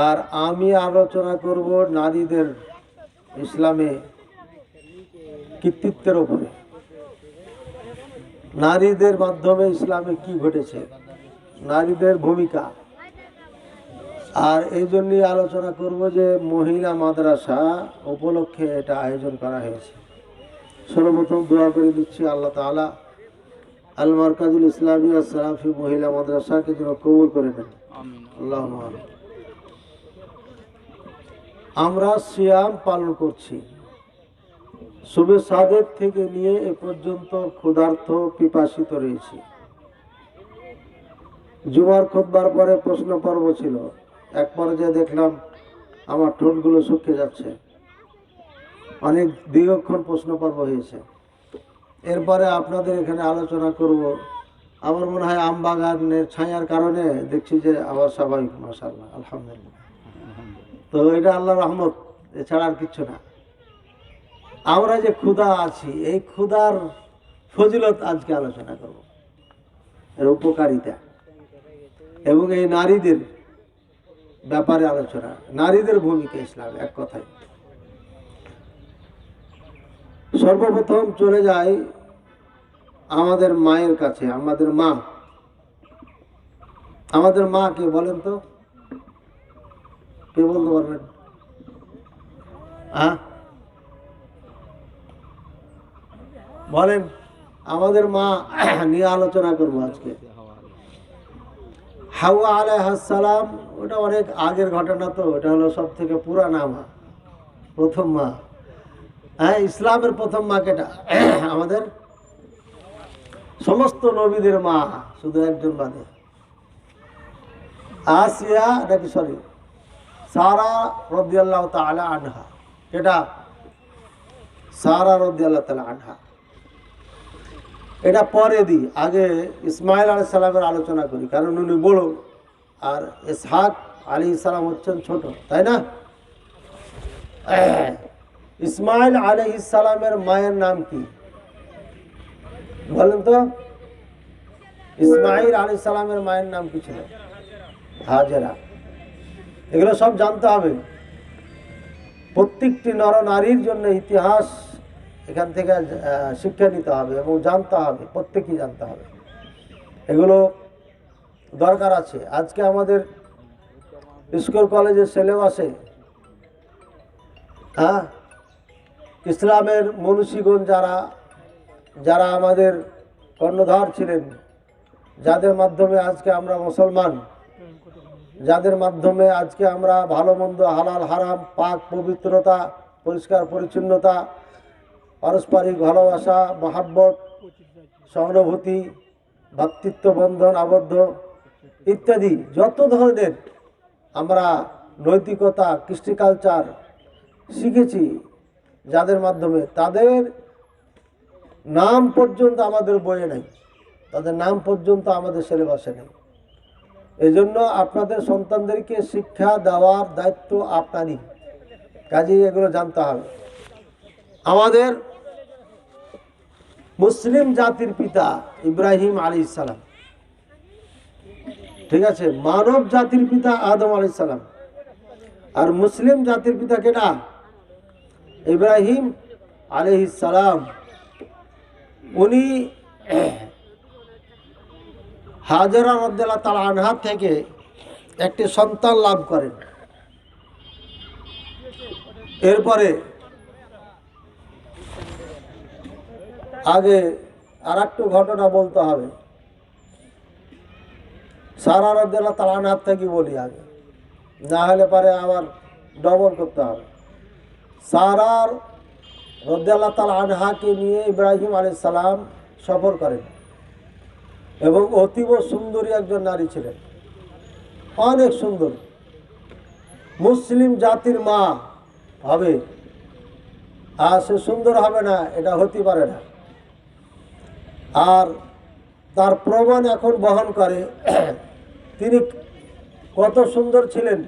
আর আমি আলোচনা করব নারীদের ইসলামে কৃতিত্বের উপরে। নারীদের মাধ্যমে ইসলামে কি ঘটেছে, নারীদের ভূমিকা। আর এই জন্যই আলোচনা করব যে মহিলা মাদ্রাসা উপলক্ষে এটা আয়োজন করা হয়েছে। সর্বপ্রথম দোয়া করে দিচ্ছি আল্লাহ তাআলা আল মারকাজুল ইসলামী ওয়া সালাফি মহিলা মাদ্রাসাকে যেন কবুল করে নেন, আল্লাহুম্মা আমিন। আমরা সিয়াম পালন করছি, সুবে সাদেক থেকে নিয়ে এ পর্যন্ত ক্ষুধার্ত পিপাসিত রয়েছি। জুমার খুতবার পরে প্রশ্ন পর্ব ছিল, এক পর্যায়ে দেখলাম আমার ঠোঁটগুলো শুকিয়ে যাচ্ছে, অনেক দীর্ঘক্ষণ প্রশ্ন পর্ব হয়েছে। এরপরে আপনাদের এখানে আলোচনা করব। আমার মনে হয় আম বাগানের ছায়ার কারণে দেখছি যে আবার স্বাভাবিক, মাশাআল্লাহ, আলহামদুলিল্লাহ। তো এটা আল্লাহর রহমত, এছাড়া আর কিছু না। আমরা যে ক্ষুধা আছি, এই ক্ষুধার ফজিলত আজকে আলোচনা করব, এর উপকারিতা এবং এই নারীদের ব্যাপারে আলোচনা, নারীদের ভূমিকা ইসলামে। এক কথায় সর্বপ্রথম চলে যাই আমাদের মায়ের কাছে। আমাদের মা, আমাদের মা কে বলেন তো, কে বলতে পারবেন? বলেন, আমাদের মা নিয়ে আলোচনা করবো আজকে। হাওয়া আলাইহিস সালাম, ওটা অনেক আগের ঘটনা, তো এটা হলো সব থেকে পুরানা মা, প্রথম মা। হ্যাঁ, ইসলামের প্রথম মা কেটা? আমাদের সমস্ত নবীদের মা, শুধু একজন বাদে, আসিয়া নাকি সরি সারা রাদিয়াল্লাহু তাআলা আনহা। এটা সারা রাদিয়াল্লাহু তাআলা আনহা। এটা পরে দিই, আগে ইসমাইল আলাইহিস সালামের আলোচনা করি, কারণ উনি বড় আর ইসহাক আলাইহিস সালাম হচ্ছেন ছোট, তাই না? ইসমাইল আলাইহিস সালামের মায়ের নাম কি বলেন তো? ইসমাইল আলাইহিস সালামের মায়ের নাম কি ছিল? হাজেরা। এগুলো সব জানতে হবে। প্রত্যেকটি নর নারীর জন্য ইতিহাস এখান থেকে শিক্ষা নিতে হবে এবং জানতে হবে, প্রত্যেকেই জানতে হবে। এগুলো দরকার আছে। আজকে আমাদের স্কুল কলেজের সিলেবাসে ইসলামের মনীষীগণ যারা যারা আমাদের কর্ণধার ছিলেন, যাদের মাধ্যমে আজকে আমরা মুসলমান, যাদের মাধ্যমে আজকে আমরা ভালো মন্দ, হালাল হারাম, পাক পবিত্রতা, পরিষ্কার পরিচ্ছন্নতা, পারস্পরিক ভালোবাসা, মহাব্বত, সহানুভূতি, ভ্রাতৃত্ব বন্ধন আবদ্ধ ইত্যাদি যত ধরনের আমরা নৈতিকতা, কৃষ্টি কালচার শিখেছি, যাদের মাধ্যমে, তাদের নাম পর্যন্ত আমাদের বইয়ে নেই, তাদের নাম পর্যন্ত আমাদের সিলেবাসে নেই। এজন্য আপনাদের সন্তানদেরকে শিক্ষা দেওয়ার দায়িত্ব আপনারই, কাজেই এগুলো জানতে হবে। আমাদের মুসলিম জাতির পিতা ইব্রাহিম আলাইহিস সালাম, ঠিক আছে? মানব জাতির পিতা আদম আলাইহিস সালাম। আর মুসলিম জাতির পিতা কেনা? ইব্রাহিম আলাইহিস সালাম। উনি হাজেরা রাদিয়াল্লাহু তাআলা আনহা থেকে একটি সন্তান লাভ করেন। এরপরে আগে আর একটু ঘটনা বলতে হবে। সারা রাদিয়াল্লাহু তাআলা আনহা থেকে বলি আগে, না হলে পরে আবার ডবল করতে হবে। সারা রাদিয়াল্লাহু তাআলা আনহাকে নিয়ে ইব্রাহিম আলাইহিস সালাম সফর করেন এবং অতীব সুন্দরী একজন নারী ছিলেন, অনেক সুন্দর। মুসলিম জাতির মা হবে আর সে সুন্দর হবে না, এটা হতে পারে না। আর তার প্রমাণ এখন বহন করে তিনি কত সুন্দর ছিলেন,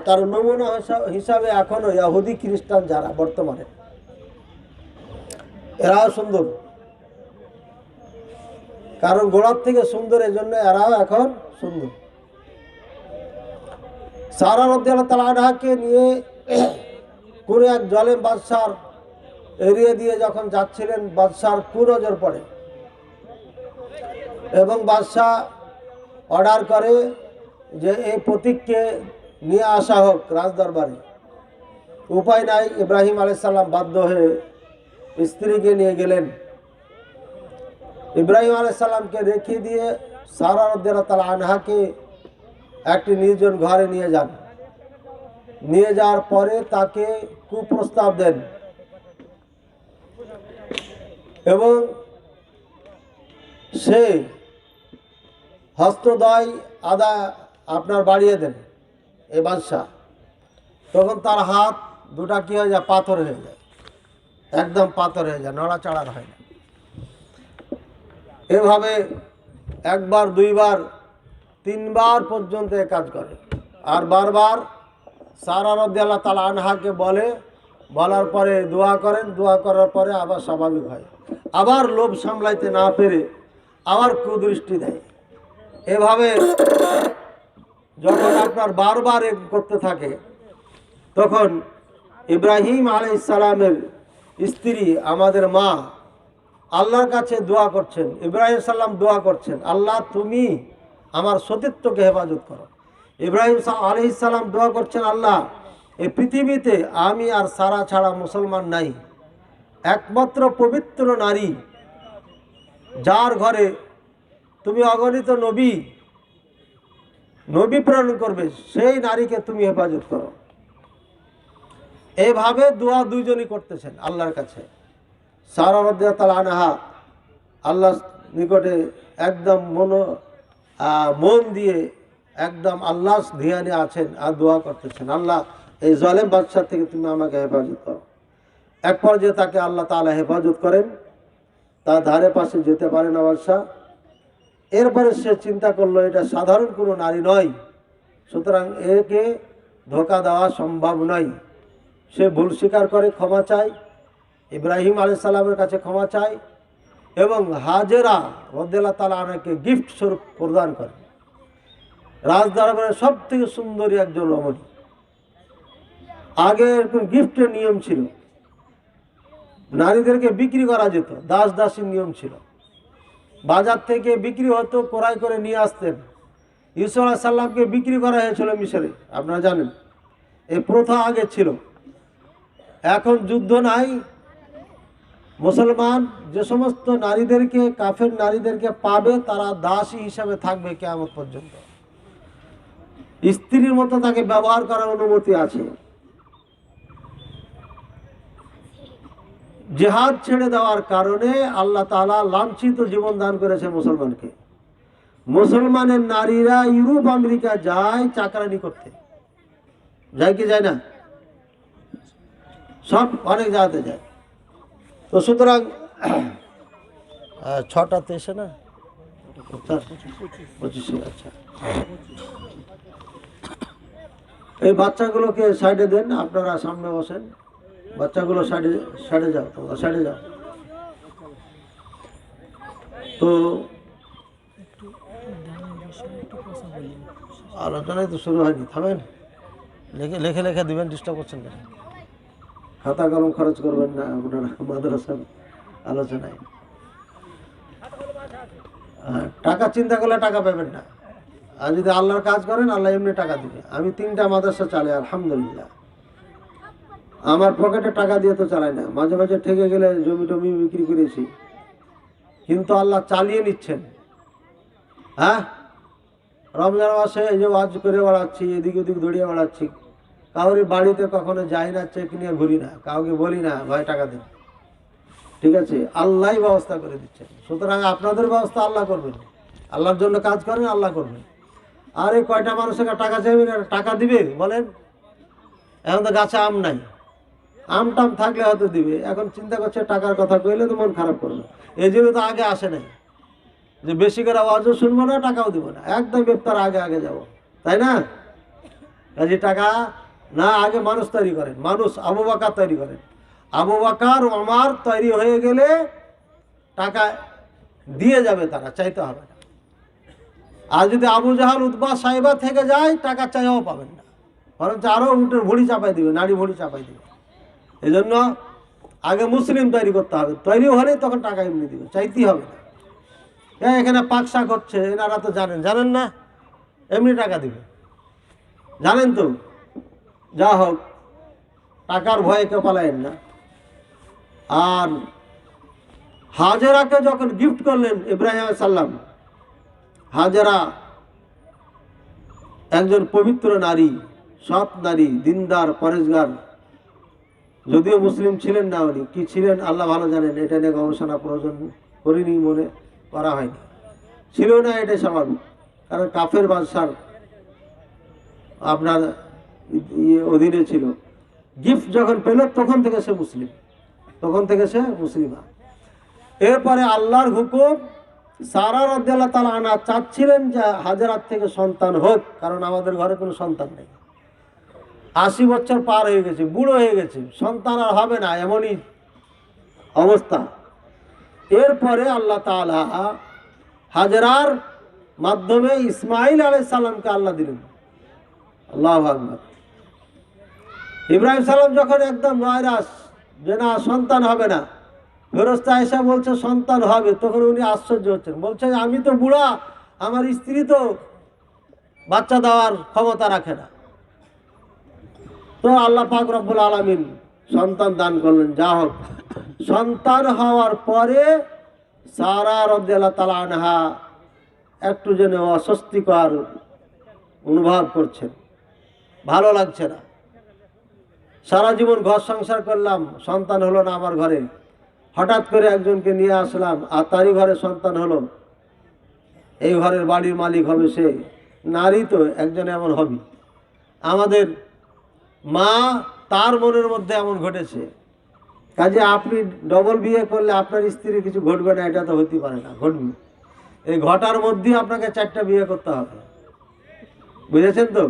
তার নমুনা হিসাবে এখনো ইহুদি খ্রিস্টান যারা বর্তমানে, এরাও সুন্দর, কারণ গোড়ার থেকে সুন্দর, এজন্য এরাও এখন সুন্দর। সারা রাদিয়াল্লাহু তাআলা আনহাকে নিয়ে কোনো এক জালেম বাদশার এরিয়া দিয়ে যখন যাচ্ছিলেন, বাদশার কুনজর পড়ে এবং বাদশাহ অর্ডার করে যে এই প্রতীককে নিয়ে আসা হোক রাজদরবারে। উপায় নাই, ইব্রাহিম আলাইহিস সালাম বাধ্য হয়ে স্ত্রীকে নিয়ে গেলেন। ইব্রাহিম আলাইহিস সালামকে রেখে দিয়ে সারা রাদিয়াল্লাহু তাআলা আনহাকে একটি নির্জন ঘরে নিয়ে যান। নিয়ে যাওয়ার পরে তাকে কুপ্রস্তাব দেন এবং সে হস্তদ্বয় আদা আপনার বাড়িয়ে দেন এই বাদশাহ। তখন তার হাত দুটা কি হয়ে যায়, পাথর হয়ে যায়, একদম পাথর হয়ে যায়, নড়াচড়ার হয় না। এভাবে একবার, দুইবার, তিনবার পর্যন্ত এ কাজ করে। আর বারবার সারা রাদিয়াল্লাহু তাআলা আনহাকে বলার পরে দোয়া করেন, দোয়া করার পরে আবার স্বাভাবিক হয়। আবার লোভ সামলাইতে না পেরে আবার কুদৃষ্টি দেয়। এভাবে যখন আপনার বারবার করতে থাকে, তখন ইব্রাহিম আলাইহিস সালামের স্ত্রী আমাদের মা আল্লাহর কাছে দোয়া করছেন। ইব্রাহিম সাল্লাম দোয়া করছেন, আল্লাহ তুমি আমার সতীত্বকে হেফাজত করো। ইব্রাহিম আলাইহিস সালাম দোয়া করছেন, আল্লাহ এই পৃথিবীতে আমি আর সারা ছাড়া মুসলমান নাই, একমাত্র পবিত্র নারী যার ঘরে তুমি অগণিত নবী প্রেরণ করবে, সেই নারীকে তুমি হেফাজত করো। এইভাবে দোয়া দুইজনই করতেছেন আল্লাহর কাছে। সারা রাদিয়াল্লাহু তাআলা আনহা আল্লাহর নিকটে একদম মন দিয়ে একদম আল্লাহর ধ্যানে আছেন আর দোয়া করতেছেন, আল্লাহ এই জালেম বাদশা থেকে তুমি আমাকে হেফাজত করো। এক পর্যায়ে তাকে আল্লাহ তাআলা হেফাজত করেন, তার ধারে পাশে যেতে পারে না বাদশা। এরপরে সে চিন্তা করলো এটা সাধারণ কোনো নারী নয়, সুতরাং একে ধোঁকা দেওয়া সম্ভব নয়। সে ভুল স্বীকার করে ক্ষমা চায়, ইব্রাহিম আলাইহিস সালামের কাছে ক্ষমা চায় এবং হাজেরা রাদিয়াল্লাহু তাআলা আনহাকে গিফট স্বরূপ প্রদান করে। রাজদরবারের সব থেকে সুন্দরী একজন রমণী। আগে এরকম গিফটের নিয়ম ছিল, নারীদেরকে বিক্রি করা যেত, দাস দাসীর নিয়ম ছিল। বাজার থেকে বিক্রি হতো, ক্রয় করে নিয়ে আসতেন। ইউসুফ আলাইহিস সালামকে বিক্রি করা হয়েছিল মিশরে, আপনারা জানেন। এই প্রথা আগে ছিল। এখন যুদ্ধ নাই, মুসলমান যে সমস্ত নারীদেরকে, কাফের নারীদেরকে পাবে তারা দাসী হিসাবে থাকবে কিয়ামত পর্যন্ত। স্ত্রীর মতো তাকে ব্যবহার করার অনুমতি আছে। জিহাদ ছেড়ে দেওয়ার কারণে আল্লাহ তাআলা লাঞ্ছিত জীবন দান করেছে মুসলমানকে। মুসলমানের নারীরা ইউরোপ আমেরিকা যায় চাকরানি করতে, যায় কি যায় না? সব অনেক জায়গাতে যায়। তো সুতরাং 6টাতে এসে না 25, আচ্ছা। এই বাচ্চাগুলোকে সাইডে দেন, আপনারা সামনে বসেন। বাচ্চাগুলো সাইডে যাও, তোমরা সাইডে যাও। তো আলোচনায় তো শুরু হয়নি, থামেন। লেখে লেখে দিবেন, ডিস্টার্ব করছেন কেন? খাতা কলম খরচ করবেন না আপনারা মাদ্রাসার আলোচনায়। টাকা চিন্তা করলে টাকা পাবেন না, আর যদি আল্লাহর কাজ করেন আল্লাহ এমনি টাকা দিবে। আমি 3টা মাদ্রাসা চালাই আলহামদুলিল্লাহ। আমার পকেটে টাকা দিয়ে তো চালাই না, মাঝে মাঝে ঠেকে গেলে জমি টমি বিক্রি করেছি, কিন্তু আল্লাহ চালিয়ে নিচ্ছেন। হ্যাঁ, রমজান মাসে এই যে ওয়াজ করে বেড়াচ্ছি, এদিক ওদিক দৌড়িয়ে বেড়াচ্ছি, কাউরি বাড়িতে কখনো যাই না, চেক নিয়ে ঘুরি না, কাউকে বলি না ভাই টাকা দিন। ঠিক আছে, আল্লাহই ব্যবস্থা করে দিচ্ছেন। সুতরাং আপনাদের ব্যবস্থা আল্লাহ করবেন, আল্লাহর জন্য কাজ করেন, আল্লাহ করবেন। আর এই কয়টা মানুষের টাকা চাইবেন, টাকা দিবে বলেন? এখন তো গাছে আম নাই, আম টাম থাকলে হয়তো দিবে। এখন চিন্তা করছে টাকার কথা কইলে তো মন খারাপ করবে। এই জন্য তো আগে আসে নাই যে বেশি করে আওয়াজও শুনবো না, টাকাও দিব না, একদম ইফতার আগে যাব, তাই না? কাজে টাকা না, আগে মানুষ তৈরি করেন, মানুষ আবু বকর তৈরি করেন। আবু বকর ওমর তৈরি হয়ে গেলে টাকা দিয়ে যাবে, তারা চাইতে হবে না। আর যদি আবু জাহাল উতবা সাইবা থেকে যায়, টাকা চাইও পাবেন না। বরঞ্চ আরও উটের ভুঁড়ি চাপাই দিবে, নাড়ি ভুঁড়ি চাপাই দিবে। এই জন্য আগে মুসলিম তৈরি করতে হবে, তৈরি হলে তখন টাকা এমনি দিবে, চাইতেই হবে না। এখানে পাক শাক হচ্ছে, এনারা তো জানেন না, এমনি টাকা দিবে, জানেন তো। যা হোক, টাকার ভয়ে কেউ পালায়েন না। আর হাজেরাকে যখন গিফট করলেন ইব্রাহিম আলাইহিস সালাম, হাজেরা একজন পবিত্র নারী, সৎ নারী, দিনদার, পরেশগার, যদিও মুসলিম ছিলেন না, উনি কি ছিলেন আল্লাহ ভালো জানেন, এটা নিয়ে গবেষণা প্রয়োজন করিনি, মনে করা হয়নি, ছিল না, এটা স্বাভাবিক। কারণ কাফের বাদশার আপনার অধীনে ছিল। গিফট যখন পেল তখন থেকে সে মুসলিম, মুসলিমা। এরপরে আল্লাহর হুকুম, সারা রাদিয়াল্লাহু তাআলা আনহা চাচ্ছিলেন যে হাজেরার থেকে সন্তান হোক, কারণ আমাদের ঘরে কোনো সন্তান নেই, 80 বছর পার হয়ে গেছে, বুড়ো হয়ে গেছে, সন্তান আর হবে না, এমনই অবস্থা। এরপরে আল্লাহ তাআলা হাজেরার মাধ্যমে ইসমাইল আলাইহিস সালামকে আল্লাহ দিলেন। আল্লাহু আকবার। ইব্রাহিম সালাম যখন একদম নয়রাস যে না সন্তান হবে না, ফেরেশতা এসে বলছে সন্তান হবে, তখন উনি আশ্চর্য হচ্ছেন, বলছে আমি তো বুড়া, আমার স্ত্রী তো বাচ্চা দেওয়ার ক্ষমতা রাখে না। তো আল্লাহ পাক রব্বুল আলামিন সন্তান দান করলেন। যা হোক, সন্তান হওয়ার পরে সারা রাদিয়াল্লাহু তাআলা আনহা একটু যেন অস্বস্তিকর অনুভব করছেন, ভালো লাগছে না। সারা জীবন ঘর সংসার করলাম, সন্তান হলো না আমার ঘরে, হঠাৎ করে একজনকে নিয়ে আসলাম আর তারই ঘরে সন্তান হলো, এই ঘরের বাড়ির মালিক হবে সে, নারী তো একজন এমন হবে। আমাদের মা, তার মনের মধ্যে এমন ঘটেছে, কাজে আপনি ডবল বিয়ে করলে আপনার স্ত্রীর কিছু ঘটবে না, এটা তো হতে পারে না, ঘটবে। এই ঘটার মধ্যেই আপনাকে 4টা বিয়ে করতে হবে, বুঝেছেন তো।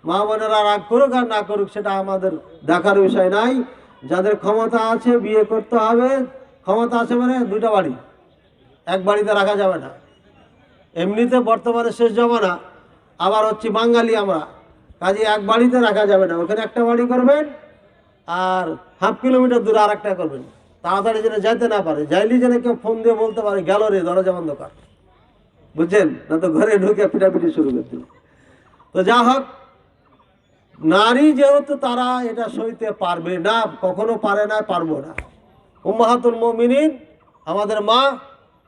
মা বোনেরা রাগ করুক আর না করুক সেটা আমাদের দেখার বিষয় নাই। যাদের ক্ষমতা আছে বিয়ে করতে হবে, ক্ষমতা আছে মানে 2টা বাড়ি, এক বাড়িতে রাখা যাবে না। এমনিতে বর্তমানে শেষ জমানা, আবার হচ্ছে বাঙালি আমরা, কাজে এক বাড়িতে রাখা যাবে না, ওখানে একটা বাড়ি করবেন আর হাফ কিলোমিটার দূরে আর একটা করবেন, তাড়াতাড়ি যেন যাইতে না পারে, যাইলে যেন কেউ ফোন দিয়ে বলতে পারে গেল রে, দরজা বন্ধ কর, বুঝছেন না, তো ঘরে ঢুকে পিটাপিটি শুরু করে দিল। তো যা হোক, নারী যেহেতু তারা এটা সইতে পারবে না, কখনো পারে না, পারবো না। উম্মাহাতুল মুমিনিন আমাদের মা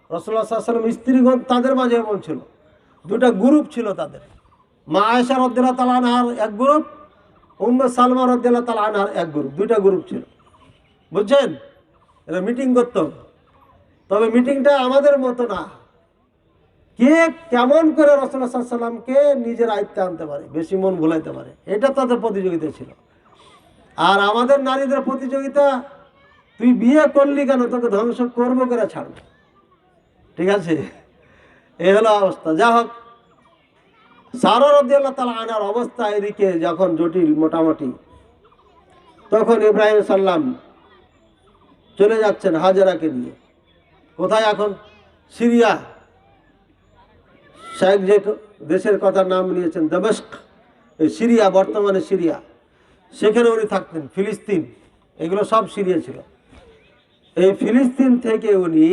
রাসূলুল্লাহ সাল্লাল্লাহু আলাইহি ওয়াসাল্লাম স্ত্রীগণ, তাদের মাঝে এমন ছিল, 2টা গ্রুপ ছিল তাদের। মা আয়েশা রাদিয়াল্লাহু তাআলা আনহার এক গ্রুপ, উম্মে সালমা রাদিয়াল্লাহু তাআলা আনহার এক গ্রুপ, 2টা গ্রুপ ছিল, বুঝছেন। এরা মিটিং করত, তবে মিটিংটা আমাদের মতো না, কে কেমন করে রাসূলুল্লাহ সাল্লাল্লাহু আলাইহি ওয়াসাল্লামকে নিজের আয়ত্তে আনতে পারে, বেশি মন ভুলাইতে পারে, এটা তাদের প্রতিযোগিতা ছিল। আর আমাদের নারীদের প্রতিযোগিতা, তুই বিয়ে করলি কেন, তোকে ধ্বংস করবো করে ছাড়বো, ঠিক আছে, এই হলো অবস্থা। যা হোক, সারা রাদিয়াল্লাহু তাআলা আনহার অবস্থা এদিকে যখন জটিল মোটামুটি, তখন ইব্রাহিম সাল্লাম চলে যাচ্ছেন হাজেরাকে নিয়ে। কোথায় এখন? সিরিয়া। শেখ যে দেশের কথা নাম নিয়েছেন দামেস্ক, এই সিরিয়া, বর্তমানে সিরিয়া, সেখানে উনি থাকতেন। ফিলিস্তিন, এগুলো সব সিরিয়া ছিল। এই ফিলিস্তিন থেকে উনি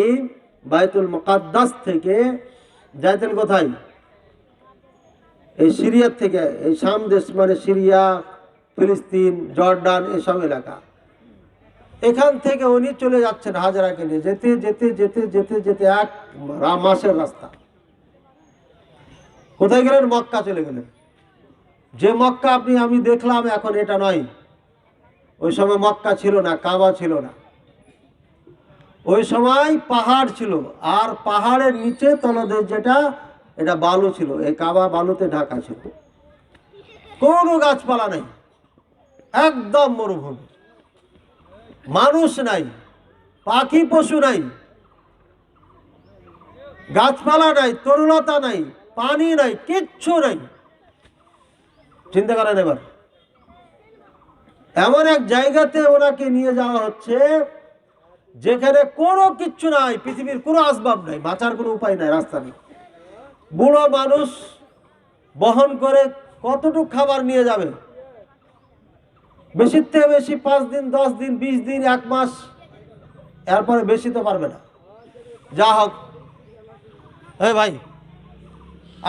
বাইতুল মুকাদ্দাস থেকে যাইতেন কোথায়? এই সিরিয়ার থেকে, এই শাম দেশ মানে সিরিয়া, ফিলিস্তিন, জর্ডান, এসব এলাকা, এখান থেকে উনি চলে যাচ্ছেন হাজেরাকে নিয়ে। যেতে যেতে যেতে যেতে যেতে 1 মাসের রাস্তা। কোথায় গেলেন? মক্কা চলে গেলেন। যে মক্কা আমি দেখলাম এখন, এটা নয়। ওই সময় মক্কা ছিল না, কাবা ছিল না, ওই সময় পাহাড় ছিল, আর পাহাড়ের নিচে তলদেশ যেটা, এটা বালু ছিল। এই কাবা বালুতে ঢাকা ছিল, কোনো গাছপালা নেই, একদম মরুভূমি, মানুষ নাই, পাখি পশু নাই, গাছপালা নাই, তরুলতা নাই, পানি নাই, কিচ্ছু নাই। চিন্তা করেন এবার, এমন এক জায়গাতে ওনাকে নিয়ে যাওয়া হচ্ছে যেখানে কোনো কিচ্ছু নাই, পৃথিবীর কোনো আসবাব নাই, বাঁচার কোনো উপায় নাই, রাস্তা নেই। বুড়ো মানুষ বহন করে কতটুকু খাবার নিয়ে যাবে? বেশির থেকে বেশি 5 দিন, 10 দিন, 20 দিন, 1 মাস, এরপরে বেশি তো পারবে না। যা হোক, এই ভাই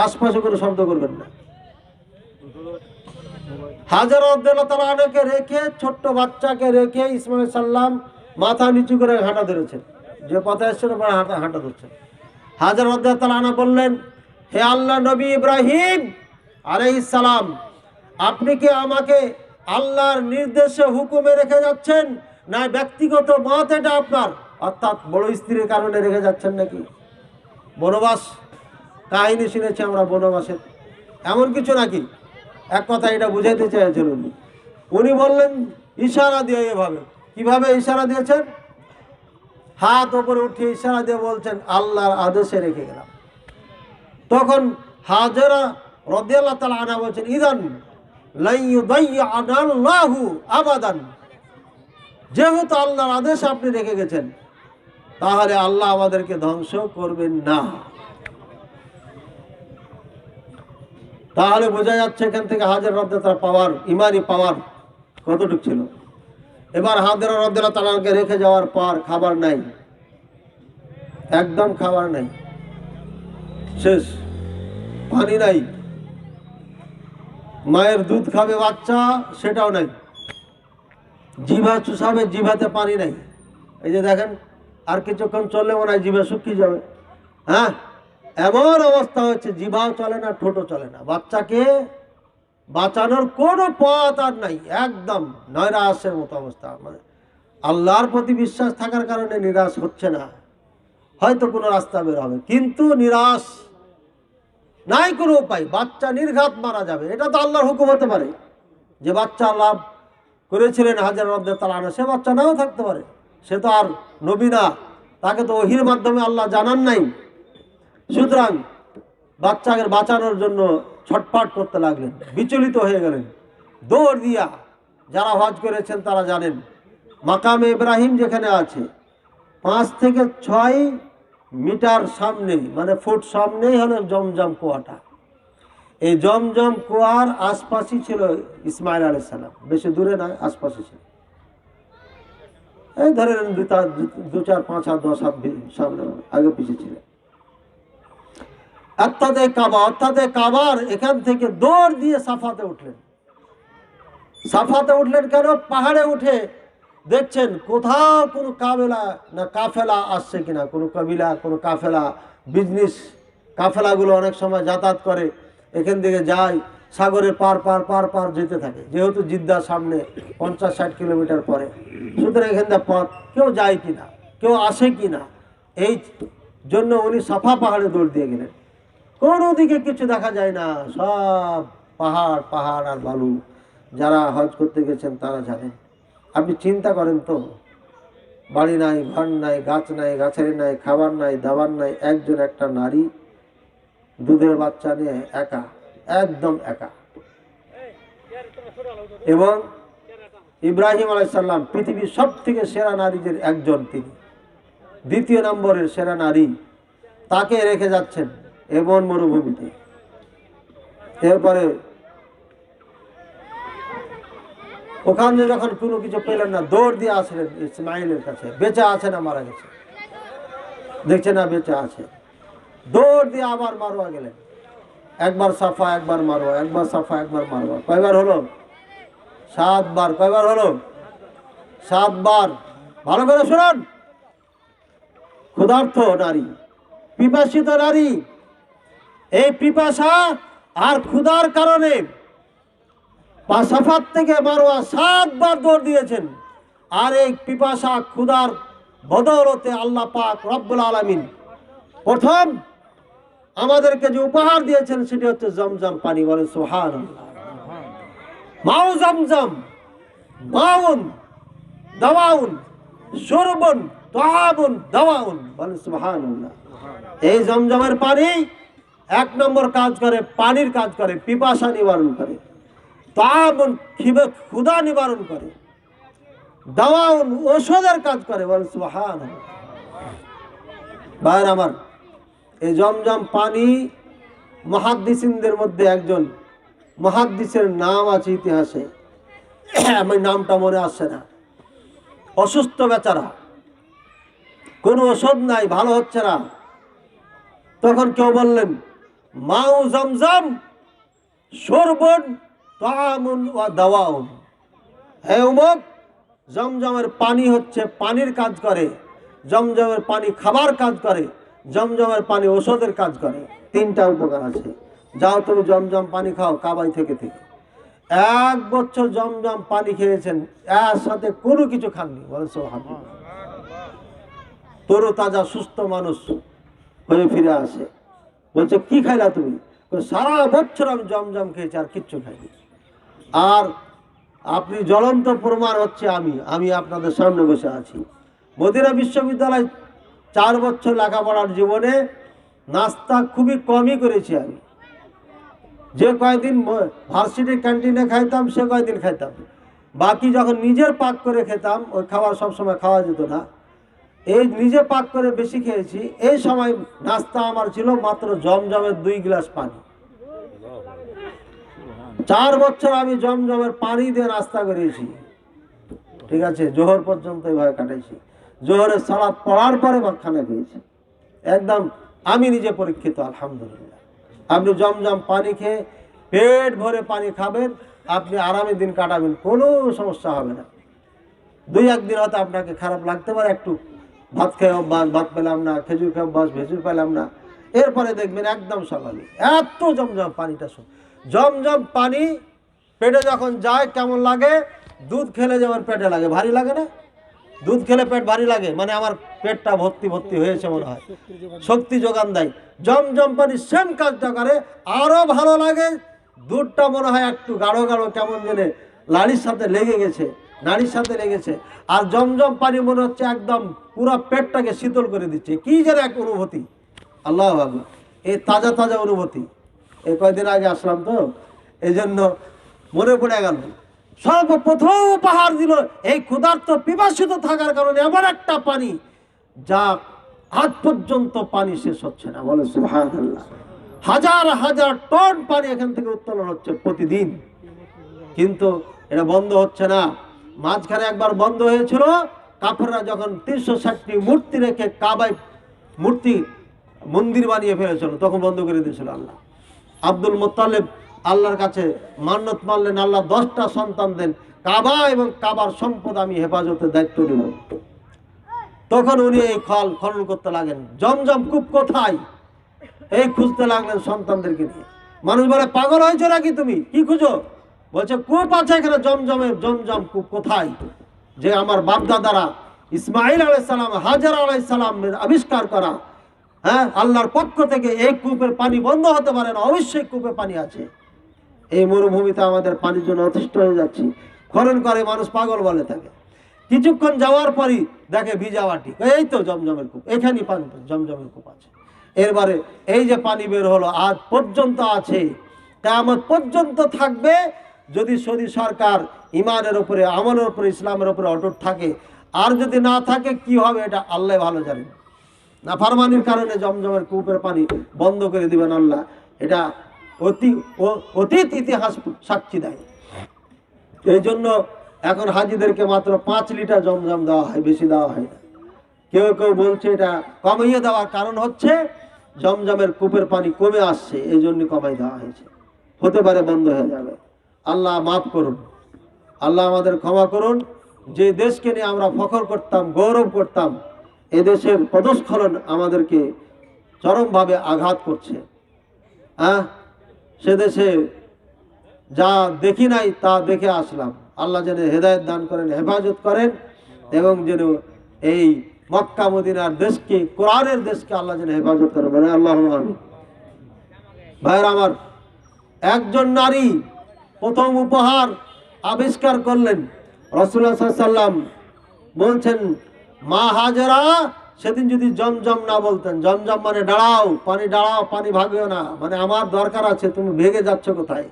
আশপাশে কোনো শব্দ করবেন না। হাজেরা রাদিয়াল্লাহু তাআলা আনহাকে রেখে, ছোট্ট বাচ্চাকে রেখে ইসমাঈল সাল্লাম মাথা নিচু করে হাঁটা ধরেছেন, যে পথে এসেছেন ওপরে হাঁটা ধরছেন। হাজেরা রাদিয়াল্লাহু তাআলা আনহা বললেন, হে আল্লাহ নবী ইব্রাহিম আলাইহিস সালাম, আপনি কি আমাকে আল্লাহর নির্দেশে হুকুমে রেখে যাচ্ছেন, না ব্যক্তিগত মত এটা আপনার, অর্থাৎ বড় স্ত্রীর কারণে রেখে যাচ্ছেন নাকি? বনবাস কাহিনী শুনেছি আমরা বনবাসের, এমন কিছু নাকি? এক কথা এটা বুঝাইতে চেয়েছেন উনি। উনি বললেন ইশারা দিয়ে, এভাবে। কিভাবে ইশারা দিয়েছেন? হাত ওপরে উঠিয়ে ইশারা দিয়ে বলছেন, আল্লাহর আদেশে রেখে গেলাম। তখন হাজেরা রাদিয়াল্লাহু তাআলা আনহা বলছেন, ইদান লা ইউদাইয়িআনাল্লাহু আবাদান, যেহেতু আল্লাহর আদেশ আপনি রেখে গেছেন, তাহলে আল্লাহ আমাদেরকে ধ্বংস করবেন না। তাহলে বোঝা যাচ্ছে এখান থেকে হাজেরা রাদিয়াল্লাহু তাআলা পাওয়ার, ইমানি পাওয়ার কতটুকু ছিল। এবার হাজেরা রাদিয়াল্লাহু তাআলাকে রেখে যাওয়ার পর খাবার নাই, একদম খাবার নাই, শেষ। পানি নাই, মায়ের দুধ খাবে বাচ্চা সেটাও নাই, জিভা চুষাবে জিভাতে পানি নাই। এই যে দেখেন, আর কিছুক্ষণ চললে মনে হয় জিভা শুকিয়ে যাবে। হ্যাঁ, এমন অবস্থা হচ্ছে, জিভাও চলে না, ঠোঁটও চলে না। বাচ্চাকে বাঁচানোর কোনো পথ আর নাই, একদম নৈরাশ্যের মতো অবস্থা। মানে আল্লাহর প্রতি বিশ্বাস থাকার কারণে নিরাশ হচ্ছে না, হয়তো কোনো রাস্তা বের হবে, কিন্তু নিরাশ নাই কোনো উপায়। বাচ্চা নির্ঘাত মারা যাবে, এটা তো আল্লাহর হুকুম হতে পারে। যে বাচ্চা লাভ করেছিলেন হাজেরা রাদিয়াল্লাহু তাআলা আনহা, সে বাচ্চা নাও থাকতে পারে, সে তো আর নবী না, তাকে তো ওহীর মাধ্যমে আল্লাহ জানান নাই। সুতরাং বাচ্চাকে বাঁচানোর জন্য ছটফট করতে লাগলেন, বিচলিত হয়ে গেলেন। দৌড় দিয়া, যারা হজ করেছেন তারা জানেন, মাকামে ইব্রাহিম যেখানে আছে 5 থেকে 6 মিটার সামনে, মানে ফুট সামনেই হলো জমজম কুয়াটা। এই জমজম কুয়ার আশপাশই ছিল ইসমাঈল আলাইহিস সালাম, বেশি দূরে নয়, আশপাশে ছিল। এই ধরে 2, 4, 5 হাত 10 হাত সামনে আগে পিছিয়ে ছিল। অর্থাৎ কাবার এখান থেকে দৌড় দিয়ে সাফাতে উঠলেন। সাফাতে উঠলেন কেন? পাহাড়ে উঠে দেখছেন কোথাও কোনো কাফেলা আসছে কিনা, কোনো কবিলা, কোনো কাফেলা, বিজনেস কাফেলাগুলো অনেক সময় যাতায়াত করে, এখান থেকে যায়, সাগরের পার যেতে থাকে, যেহেতু জিদ্দার সামনে 50-60 কিলোমিটার পরে। সুতরাং এখান থেকে পথ কেউ যায় কিনা, কেউ আসে কিনা, এই জন্য উনি সাফা পাহাড়ে দৌড় দিয়ে গেলেন। কোনো দিকে কিছু দেখা যায় না, সব পাহাড় আর বালু। যারা হজ করতে গেছেন তারা জানেন। আপনি চিন্তা করেন তো, বাড়ি নাই, ঘর নাই, গাছ নাই, গাছের নাই, খাবার নাই, দাবার নাই, একজন একটা নারী দুধের বাচ্চা নিয়ে একা, একদম একা। এবং ইব্রাহিম আলাইহিস সালাম পৃথিবীর সব থেকে সেরা নারীদের একজন, তিনি 2 নম্বরের সেরা নারী, তাকে রেখে যাচ্ছেন এমন মরুভূমিতে। এরপরে ওখানে যখন কোনো কিছু পেলেন না, দৌড় দিয়ে আসলেন ইসমাঈলের কাছে। বেঁচে আছে না মারা গেছে? দেখছে না বেঁচে আছে। দৌড় দিয়ে আবার মারোয়া গেলেন, একবার সাফা একবার মারোয়া, একবার সাফা একবার মারোয়া। কয়বার হলো? 7 বার। কয়বার হলো? 7 বার। ভালো করে শুনুন, ক্ষুধার্ত নারী, পিপাসিত নারী, এই পিপাসা আর ক্ষুধার কারণে সাফাত থেকে মারোয়া 7 বার দৌড় দিয়েছেন। আর এই পিপাসা ক্ষুধার বদৌলতে আল্লাহ পাক রব্বুল আলামিন প্রথম আমাদেরকে যে উপহার দিয়েছেন সেটি হচ্ছে জমজম পানি। বলেন সুবহানাল্লাহ। মাউ জমজম মাউন দাওয়াউন শুরবুন তাআবুন দাওয়াউন। বলেন সুবহানাল্লাহ। এই জমজমের পানি 1 নম্বর কাজ করে, পানির কাজ করে, পিপাসা নিবারণ করে। তাআবুন ক্ষুধা নিবারণ করে। দাওয়াউন ঔষধের কাজ করে। বলেন সুবহানাল্লাহ। ভাইরা আমার, এই জমজম পানি মুহাদ্দিসিনদের মধ্যে একজন মুহাদ্দিসের নাম আছে ইতিহাসে, আমার নামটা মনে আসছে না, অসুস্থ বেচারা, কোনো ওষুধ নাই, ভালো হচ্ছে না। তখন কেউ বললেন মাউ জমজম শরবন তাআমুন ওয়া দাওয়াউন, হে উমক, জমজমের পানি হচ্ছে পানির কাজ করে, জমজমের পানি খাবার কাজ করে, জমজমের পানি ওষুধের কাজ করে, তিনটা উপকার আছে। যাও তুমি জমজম পানি খাও কাবাই থেকে থেকে। 1 বছর জমজম পানি খেয়েছেন, এর সাথে কোনো কিছু খাননি, বলে সুবহানাল্লাহ। তরু তাজা সুস্থ মানুষ হয়ে ফিরে আসে। বলছে কি খাইলা তুমি? সারা বছর আমি জমজম খেয়েছি, আর কিচ্ছু খাইনি। আর আপনি জ্বলন্ত প্রমাণ হচ্ছে আমি আপনাদের সামনে বসে আছি। মদিনা বিশ্ববিদ্যালয় 4 বছর লেখাপড়ার জীবনে নাস্তা খুবই কমই করেছি আমি। যে কয়েকদিন ভার্সিটির ক্যান্টিনে খাইতাম সে কয়েকদিন খাইতাম, বাকি যখন নিজের পাক করে খেতাম ওই খাবার সবসময় খাওয়া যেত না। এই নিজে পাক করে বেশি খেয়েছি। এই সময় নাস্তা আমার ছিল মাত্র জমজমের 2 গ্লাস পানি। 4 বছর আমি জমজমের পানি দিয়ে নাস্তা করেছি, ঠিক আছে। জোহর পর্যন্ত এইভাবে কাটাইছি। জোহরের সালাত পড়ার পরে ভাতখানা খেয়েছি, একদম আমি নিজে পরীক্ষিত, আলহামদুলিল্লাহ। আপনি জমজম পানি খেয়ে পেট ভরে পানি খাবেন, আপনি আরামে দিন কাটাবেন, কোনো সমস্যা হবে না। 2-1 দিন হয়তো আপনাকে খারাপ লাগতে পারে, একটু ভাত খেয়ে অভ্যাস, ভাত পেলাম না, খেজুর খেয়ে অভ্যাস, খেজুর পেলাম না, এরপরে দেখবেন একদম সকালে এত জমজম পানিটা। জমজম পানি পেটে যখন যায় কেমন লাগে? দুধ খেলে যেমন পেটে লাগে, ভারী লাগে না? দুধ খেলে পেট ভারী লাগে, মানে আমার পেটটা ভর্তি ভর্তি হয়েছে মনে হয়, শক্তি যোগান দেয়। জমজম পানি সেম কাজটা করে, আরো ভালো লাগে। দুধটা মনে হয় একটু গাঢ় গাঢ়, কেমন জেনে নাড়ির সাথে লেগে গেছে, নাড়ির সাথে লেগেছে। আর জমজম পানি মনে হচ্ছে একদম পুরো পেটটাকে শীতল করে দিচ্ছে, কি যেন এক অনুভূতি। আল্লাহ আকবার, এই তাজা তাজা অনুভূতি। এই কয়েকদিন আগে আসলাম তো, এই জন্য মনে পড়ে গেল। সর্বপ্রথম উপহার দিল এই ক্ষুধার্ত পিপাসিত থাকার কারণে এমন একটা পানি যা আজ পর্যন্ত পানি শেষ হচ্ছে না, বলে সুবহানাল্লাহ। হাজার হাজার টন পানি এখান থেকে উত্তোলন হচ্ছে প্রতিদিন, কিন্তু এটা বন্ধ হচ্ছে না। মাঝখানে একবার বন্ধ হয়েছিল, কাফেররা যখন 360টি মূর্তি রেখে কাবায় মূর্তি মন্দির বানিয়ে ফেলেছিল, তখন বন্ধ করে দিয়েছিল আল্লাহ। আব্দুল মুত্তালিব আল্লাহর কাছে মান্নত মানলেন, আল্লাহ 10টা সন্তান দেন, কাবা এবং কাবার সম্পদ আমি হেফাজতের দায়িত্ব নেব। তখন উনি এই খনন করতে লাগলেন, জমজম কূপ কোথায়, এই খুঁজতে লাগলেন সন্তানদেরকে নিয়ে। মানুষ বলে পাগল হয়েছে নাকি তুমি, কি খুঁজো? বলছে কূপ আছে এখানে, জমজম কূপ কোথায়, যে আমার বাপদাদারা ইসমাইল আলাইহিস সালাম, হাজার আলাইহিস সালামের আবিষ্কার করা। হ্যাঁ, আল্লাহর পক্ষ থেকে এই কূপের পানি বন্ধ হতে পারে না, অবশ্যই কূপে পানি আছে। এই মরুভূমিতে আমাদের পানির জন্য অতিষ্ঠ হয়ে যাচ্ছি, খনন করে মানুষ পাগল বলে থাকে। কিছুক্ষণ যাওয়ার পরই দেখে ভিজা মাটি, এই তো জমজমের কূপ, এখানেই পানি, জমজমের কূপ আছে। এরবারে এই যে পানি বের হলো আজ পর্যন্ত আছে, কিয়ামত পর্যন্ত থাকবে, যদি সৌদি সরকার ইমানের উপরে, আমলের উপরে, ইসলামের উপরে অটুট থাকে। আর যদি না থাকে কি হবে এটা আল্লাহ ভালো জানেন। নাফরমানির কারণে জমজমের কূপের পানি বন্ধ করে দিবেন আল্লাহ, এটা অতীত ইতিহাস সাক্ষী দেয়। এই জন্য এখন হাজিদেরকে মাত্র 5 লিটার জমজম দেওয়া হয়, বেশি দেওয়া হয় না। কেউ কেউ বলছে এটা কমিয়ে দেওয়ার কারণ হচ্ছে জমজমের কূপের পানি কমে আসছে, এই জন্য কমাই দেওয়া হয়েছে। হতে পারে বন্ধ হয়ে যাবে। আল্লাহ মাফ করুন, আল্লাহ আমাদের ক্ষমা করুন। যে দেশকে নিয়ে আমরা ফখর করতাম, গৌরব করতাম, এদেশের পদস্খলন আমাদেরকে চরমভাবে আঘাত করছে। সে দেশে যা দেখি নাই তা দেখে আসলাম। আল্লাহ যেন হেদায়েত দান করেন, হেফাজত করেন, এবং যেন এই মক্কা মদিনার দেশকে, কোরআনের দেশকে আল্লাহ যেন হেফাজত করেন, বলে আল্লাহুম্মা আমিন। ভাইরা আমার, একজন নারী প্রথম উপহার আবিষ্কার করলেন। রাসূলুল্লাহ সাল্লাল্লাহু আলাইহি ওয়াসাল্লাম বলছেন, মা হাজেরা সেদিন যদি জমজম না বলতেন, জমজম মানে দাঁড়াও, পানি দাঁড়াও, পানি ভাগিও না, মানে আমার দরকার আছে, তুমি ভেগে যাচ্ছ কোথায়,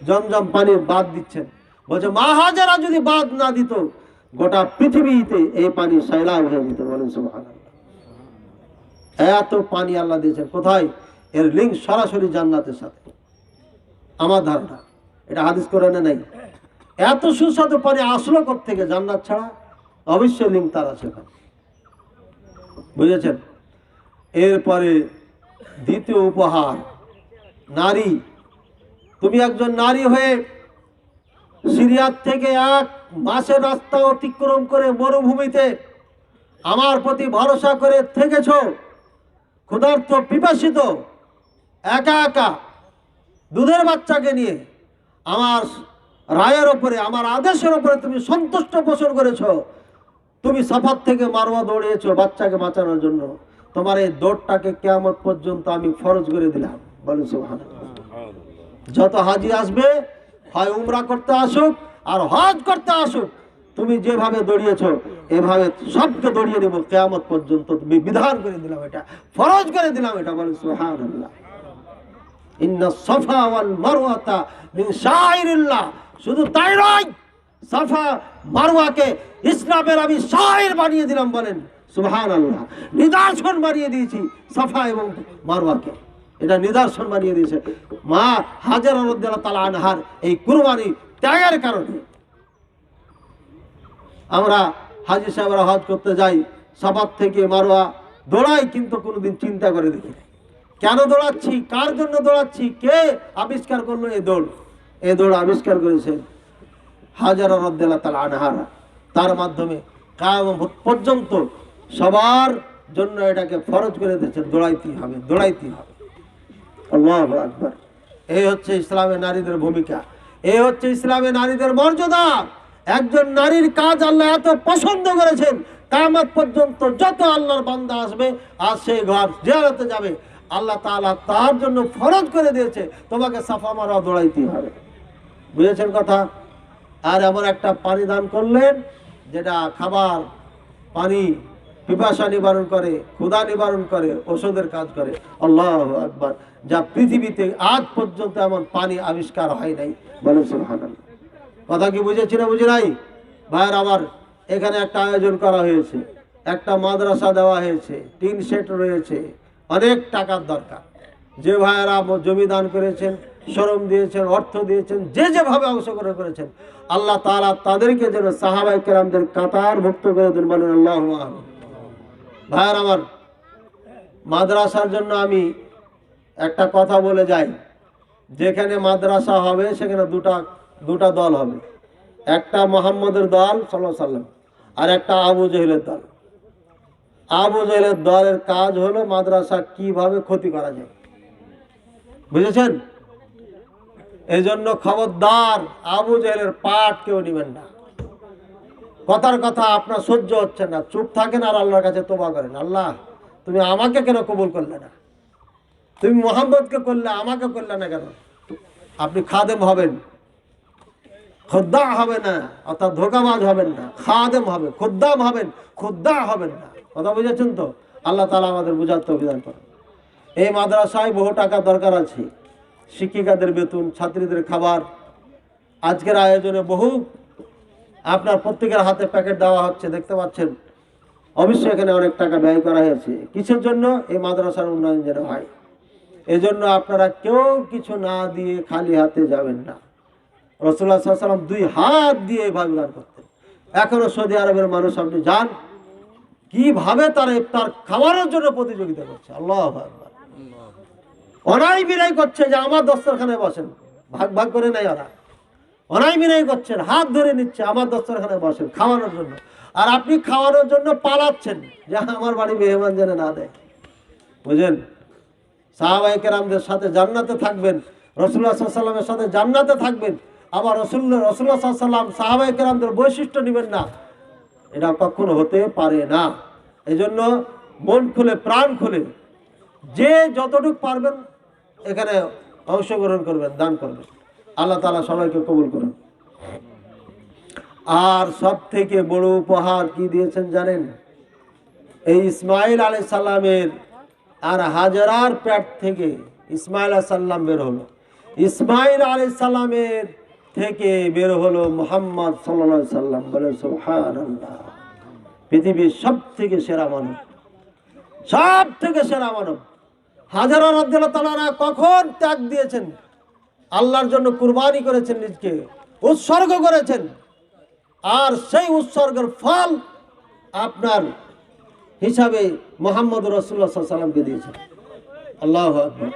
জমজম পানি বাদ দিচ্ছেন। বলছে মা হাজেরা যদি বাদ না দিত, গোটা পৃথিবীতে এই পানি সয়লাব হয়ে যেত, বলেন সুবহানাল্লাহ। এত পানি আল্লাহ দিয়েছেন, কোথায়? এর লিঙ্ক সরাসরি জান্নাতের সাথে, আমার ধারণা, এটা হাদিস কোরআনে নাই। এত সুস্বাদু পানি আসলো কোত্থেকে? জান্নাত ছাড়া? অবশ্যই লিঙ্ক তার আছে এখানে, বুঝেছেন? এরপরে দ্বিতীয় উপহার, নারী। তুমি একজন নারী হয়ে সিরিয়ার থেকে 1 মাসের রাস্তা অতিক্রম করে মরুভূমিতে আমার প্রতি ভরসা করে থেকেছ, ক্ষুধার্ত পিপাসিত, একা একা দুধের বাচ্চাকে নিয়ে আমার রায়ের ওপরে, আমার আদেশের ওপরে তুমি সন্তুষ্ট পোষণ করেছ। তুমি সাফার থেকে মারওয়া দৌড়িয়েছ বাচ্চাকে বাঁচানোর জন্য। তোমার এই দৌড়টাকে কিয়ামত পর্যন্ত আমি ফরজ করে দিলাম। বলেন সুবহানাল্লাহ। যত হাজি আসবে, হয় উমরা করতে আসুক আর হজ করতে আসুক, তুমি যেভাবে দৌড়িয়েছ এভাবে সবকে দৌড়িয়ে দেবো কিয়ামত পর্যন্ত। তুমি বিধান করে দিলাম, এটা ফরজ করে দিলাম। এটা বলেন সুবহানাল্লাহ। ইন্না সাফা ওয়াল মারওয়াতা মিন শাইরিল্লাহ। শুধু তাই নয়, সাফা মারওয়াকে ইসলামের আমি শাইর বানিয়ে দিলাম। বলেন সুবহানাল্লাহ। নিদর্শন বানিয়ে দিয়েছি সাফা এবং মারওয়াকে, এটা নিদর্শন বানিয়ে দিয়েছে মা হাজেরা রাদিয়াল্লাহু তাআলা আনহার এই কুরবানি ত্যাগের কারণে। আমরা হাজী সাহেবরা হজ করতে যাই, সাফা থেকে মারওয়া দৌড়াই, কিন্তু কোনোদিন চিন্তা করে দেখি কেন দৌড়াচ্ছি, কার জন্য দৌড়াচ্ছি, কে আবিষ্কার করলো এই দৌড়? এই দৌড় আবিষ্কার করেছেন হাজেরা রাদিয়াল্লাহু তাআলা আনহা। তার মাধ্যমে কিয়ামত পর্যন্ত সবার জন্য এটাকে ফরজ করে দিয়েছেন, দৌড়াইতেই হবে, দৌড়াইতেই হবে। আল্লাহু আকবার। এই হচ্ছে ইসলামে নারীদের ভূমিকা, এই হচ্ছে ইসলামে নারীদের মর্যাদা। একজন নারীর কাজ আল্লাহ এত পছন্দ করেছেন, কিয়ামত পর্যন্ত যত আল্লাহর বান্দা আসবে আর সেই ঘর জিয়ারতে যাবে, আল্লাহ তাআলা তার জন্য ফরজ করে দিয়েছে তোমাকে সাফা মারওয়া দৌড়াইতেই হবে। বুঝেছেন কথা? আর এমন একটা পানি দান করলেন যেটা খাবার, পানি, পিপাসা নিবারণ করে, ক্ষুধা নিবারণ করে, ওষুধের কাজ করে। আল্লাহু আকবার। যা পৃথিবীতে আজ পর্যন্ত এমন পানি আবিষ্কার হয় নাই। বলেন সুবহানাল্লাহ। কথা কি বুঝেছি না বুঝি নাই? ভাইয়ের আমার, এখানে একটা আয়োজন করা হয়েছে, একটা মাদ্রাসা দেওয়া হয়েছে, টিন শেড রয়েছে, অনেক টাকার দরকার। যে ভাইয়েরা জমি দান করেছেন, শ্রম দিয়েছেন, অর্থ দিয়েছেন, যে যেভাবে অংশগ্রহণ করেছেন, আল্লাহ তাআলা তাদেরকে যেন সাহাবায়ে কেরামদের কাতারভুক্ত করে দেন। বলেন আল্লাহু আমিন। ভাইয়ের আমার, মাদ্রাসার জন্য আমি একটা কথা বলে যাই, যেখানে মাদ্রাসা হবে সেখানে দুটা দল হবে। একটা মুহাম্মদের দল সাল্লাল্লাহু আলাইহি ওয়াসাল্লাম, আর একটা আবু জেহেলের দল। আবু জেহেলের দলের কাজ হলো মাদ্রাসা কিভাবে ক্ষতি করা যায়। বুঝেছেন? এই জন্য খবরদার, আবু জেহেলের পাঠ কেউ নেবেন না। কথার কথা আপনার সহ্য হচ্ছে না, চুপ থাকেন আর আল্লাহর কাছে তওবা করেন। আল্লাহ, তুমি আমাকে কেন কবুল করলে না? তুমি মুহাম্মদকে করলে, আমাকে করলে না কেন? আপনি খাদেম হবেন, খুদ্দাম হবে না, অর্থাৎ ধোঁকাবাজ হবেন না। খাদেম হবে, খুদ্দাম হবেন, খুদ্দা হবেন না। কথা বুঝেছেন তো? আল্লাহ তাআলা আমাদের বুঝার তৌফিক দান করেন। এই মাদ্রাসায় বহু টাকা দরকার আছে, শিক্ষিকাদের বেতন, ছাত্রীদের খাবার। আজকের আয়োজনে বহু আপনার প্রত্যেকের হাতে প্যাকেট দেওয়া হচ্ছে, দেখতে পাচ্ছেন। অবশ্যই এখানে অনেক টাকা ব্যয় করা হয়েছে। কিসের জন্য? এই মাদ্রাসার উন্নয়ন যেন হয়। এই জন্য আপনারা কেউ কিছু না দিয়ে খালি হাতে যাবেন না। রাসূলুল্লাহ সাল্লাল্লাহু আলাইহি ওয়াসাল্লাম 2 হাত দিয়ে এইভাবে দান করতেন। এখনো সৌদি আরবের মানুষ আপনি যান, কিভাবে তারা ইফতার খাওয়ানোর জন্য প্রতিযোগিতা করছে। আল্লাহু আকবার। অনাই বিনাই করছে যে আমার দস্তরখানায় বসেন, ভাগ ভাগ করে নাই ওরা। অনাই বিনাই করছেন, হাত ধরে নিচ্ছে, আমার দস্তরখানায় বসেন খাওয়ানোর জন্য। আর আপনি খাওয়ানোর জন্য পালাচ্ছেন যে আমার বাড়ি মেহমান যেন না দেয়। বুঝেন? সাহাবায়ে কেরামদের সাথে জান্নাতে থাকবেন, রাসূলুল্লাহ সাল্লাল্লাহু আলাইহি ওয়াসাল্লামের সাথে জান্নাতে থাকবেন, আবার রাসূলুল্লাহ সাল্লাল্লাহু আলাইহি ওয়াসাল্লাম সাহাবায়ে কেরামদের বৈশিষ্ট্য নেবেন না, এটা কখনো হতে পারে না। এজন্য মন খুলে, প্রাণ খুলে, যে যতটুকু পারবেন এখানে অংশগ্রহণ করবেন, দান করবেন। আল্লাহ তাআলা সবাইকে কবুল করুন। আর সব থেকে বড় উপহার কি দিয়েছেন জানেন? এই ইসমাইল আলাইহিস সালামের আর হাজেরার পেট থেকে ইসমাইল আলাইহিস সালাম বের হলো। ইসমাইল আলাইহিস সালামের থেকে বের হলো মুহাম্মদ সাল্লাল্লাহু আলাইহি সাল্লাম। বলে সুবহানাল্লাহ। পৃথিবীর সব থেকে সেরা মানব, সব থেকে সেরা মানব। হাজেরা রাদিয়াল্লাহু তাআলা কখন ত্যাগ দিয়েছেন, আল্লাহর জন্য কুরবানি করেছেন নিজকে। উৎসর্গ করেছেন, আর সেই উৎসর্গের ফল আপনার হিসাবে মুহাম্মদ রাসূলুল্লাহ সাল্লাল্লাহু আলাইহি ওয়াসাল্লামকে দিয়েছেন। আল্লাহু আকবার।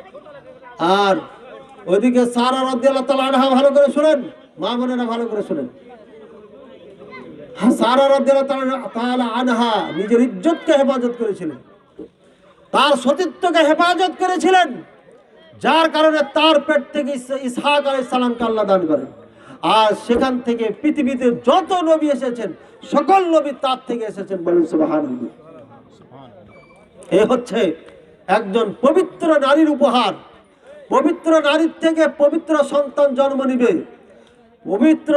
আর ওইদিকে সারা রাদিয়াল্লাহু তাআলা আনহা, ভালো করে শুনেন মা বোনেরা, ভালো করে শুনেন। সারা রাদিয়াল্লাহু তাআলা আনহা নিজের ইজ্জতকে হেফাজত করেছিলেন, তার সতীত্বকে হেফাজত করেছিলেন, যার কারণে তার পেট থেকে ইসহাক আলাইহিস সালামকে আল্লাহ দান করেন। আর সেখান থেকে পৃথিবীতে যত নবী এসেছেন সকল নবী তার থেকে এসেছেন, বলেন সুবহানাল্লাহ। এই হচ্ছে একজন পবিত্র নারীর উপহার। পবিত্র নারীর থেকে পবিত্র সন্তান জন্ম নিবে। পবিত্র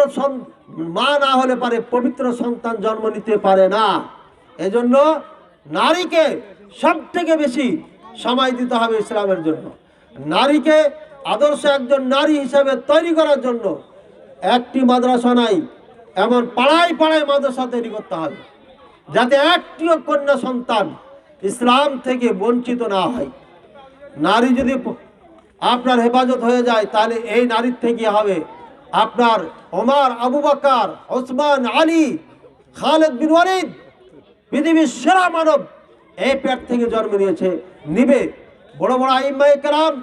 মা না হলে পারে পবিত্র সন্তান জন্ম নিতে পারে না। এজন্য নারীকে সব থেকে বেশি সময় দিতে হবে ইসলামের জন্য। নারীকে আদর্শ একজন নারী হিসাবে তৈরি করার জন্য একটি মাদ্রাসা নাই, এমন পাড়ায় পাড়ায় মাদ্রাসা তৈরি করতে হবে, যাতে একটিও কন্যা সন্তান ইসলাম থেকে বঞ্চিত না হয়। নারী যদি আপনার হেফাজত হয়ে যায়, তাহলে এই নারীর থেকে হবে আপনার ওমর, আবু বকর, ওসমান, আলী, খালিদ বিন ওয়ালিদ, পৃথিবীর সেরা মানব এই পেট থেকে জন্ম নিয়েছে, নিবে। বড় বড় আইম্মায়ে কেরাম,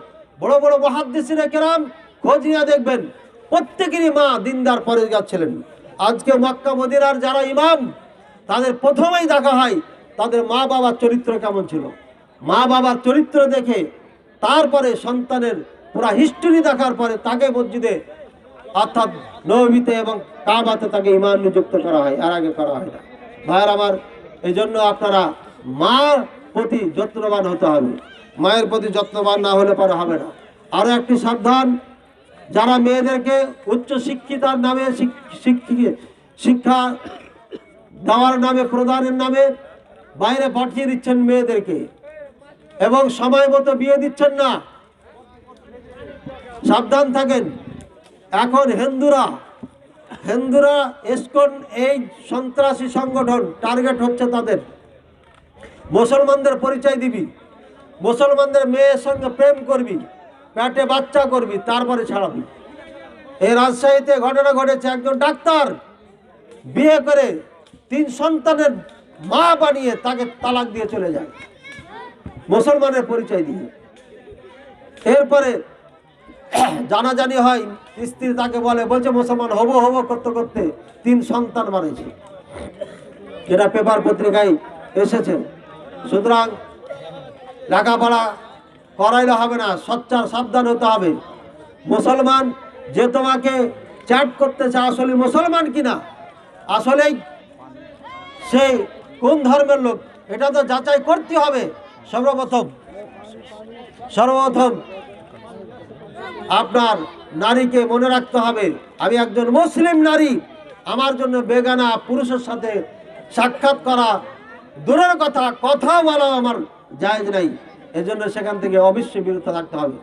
বড় বড় মুহাদ্দিসিনে কেরাম, খোঁজ নিয়ে দেখবেন প্রত্যেকেরই মা দিনদার পরেজগার ছিলেন। আজকে মক্কা মদিনার যারা ইমাম, তাদের প্রথমেই দেখা হয় তাদের মা বাবার চরিত্র কেমন ছিল। মা বাবার চরিত্র দেখে তারপরে সন্তানের পুরা হিস্ট্রি দেখার পরে তাকে মসজিদে অর্থাৎ নববীতে এবং কাবাতে তাকে ইমাম নিযুক্ত করা হয়, আর আগে করা হয় না। ভাইয়ের আমার, এই জন্য আপনারা মার প্রতি যত্নবান হতে হবে। মায়ের প্রতি যত্নবান না হলে পরে হবে না। আরও একটি সাবধান, যারা মেয়েদেরকে উচ্চ শিক্ষিতার নামে শিক্ষা দেওয়ার নামে, প্রদানের নামে বাইরে পাঠিয়ে দিচ্ছেন মেয়েদেরকে এবং সময় মতো বিয়ে দিচ্ছেন না, সাবধান থাকেন। এখন হিন্দুরা ইসকন, এই সন্ত্রাসী সংগঠন টার্গেট হচ্ছে তাদের। মুসলমানদের পরিচয় দিবি, মুসলমানদের মেয়ের সঙ্গে প্রেম করবি, পেটে বাচ্চা করবি, তারপরে ছাড়াবি। এই রাজশাহীতে ঘটনা ঘটেছে, একজন ডাক্তার বিয়ে করে 3 সন্তানের মা বানিয়ে তাকে তালাক দিয়ে চলে যায় মুসলমানের পরিচয় দিয়ে। এরপরে জানাজানি হয়, স্ত্রী তাকে বলছে মুসলমান হবো হবো করতে করতে 3 সন্তান মারেছে। যেটা পেপার পত্রিকায় এসেছে। সুতরাং লেখাপড়া করাইলে হবে না, সচ্চার সাবধান হতে হবে। মুসলমান যে তোমাকে চ্যাট করতেছে আসলে মুসলমান কিনা, আসলেই সে কোন ধর্মের লোক, এটা তো যাচাই করতে হবে। সর্বপ্রথম আপনার নারীকে মনে রাখতে হবে, আমি একজন মুসলিম নারী, আমার জন্য বেগানা পুরুষের সাথে সাক্ষাৎ করা দূরের কথা বলা আমার জায়েজ নাই। এজন্য সেখান থেকে অবশ্যই বিরত থাকতে হবে।